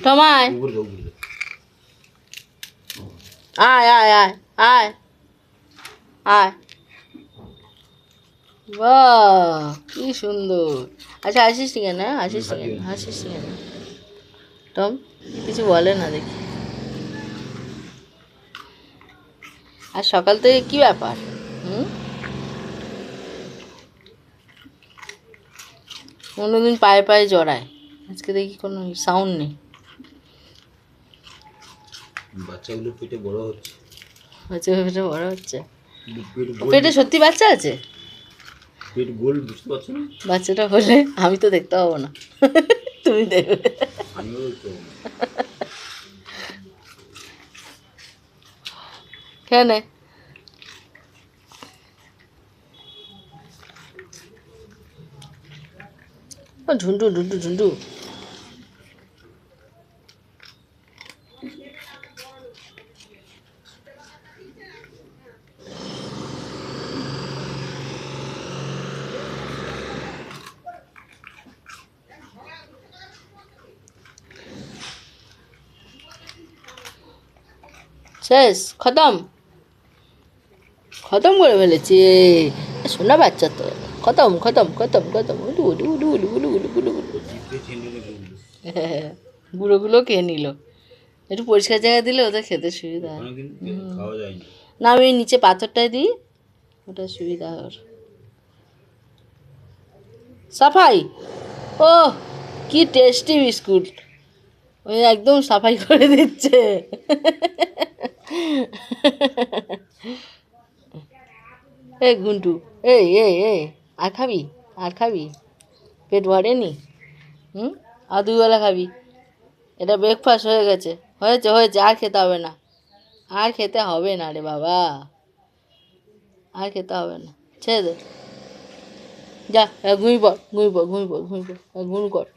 টমায় আয় আয় আয় আয় আয়, বাহ কি সুন্দর। আচ্ছা আসিস কেন, আসিস কেন, হাসিস কেন? টম কিছু বলে না দেখি। আর সকাল থেকে কি ব্যাপার? অন্যদিন পায়ে পায়ে জড়ায়, আজকে দেখি কোনো সাউন্ড নেই। বাচ্চাগুলো পেটে বড় হচ্ছে, পেটে বড় হচ্ছে। পেটে সত্যি বাচ্চা আছে? পেট গোল, বুঝতে পারছো না? বাচ্চাটা হলে আমি তো দেখতে পাবো না, তুমি দেখবে। আমিও দেখতে পাবো না। কেন? ঝুন্টু ঝুন্টু ঝুন্টু, শেষ, খতম, খতম করে ফেলেছি। শোনা বাচ্চা তো, খতম খতম খতম খতম, উলু উলু উলু উলু উলু উলু উলু উলু। গুঁড়োগুলো খেয়ে নিল, একটু পরিষ্কার জায়গায় দিলে ওদের খেতে সুবিধা হয়। খাওয়া যায় না। না আমি নিচে পাথরটায় দিই, ওটা সুবিধা হয়। সাফাই, ও কি টেস্টি বিস্কুট, ওই একদম সাফাই করে দিচ্ছে। এই ঘুন্টু, এই এই এই, আর খাবি, আর খাবি? পেট ভরেনি? আর দুবেলা খাবি, এটা ব্রেকফাস্ট হয়ে গেছে, হয়েছে হয়েছে, আর খেতে হবে না, আর খেতে হবে না রে বাবা, আর খেতে হবে না, ছেড়ে দে, যা ঘুমিয়ে পড় ঘুমিয়ে পড় ঘুমিয়ে পড় ঘুমিয়ে পড়, ঘুম কর।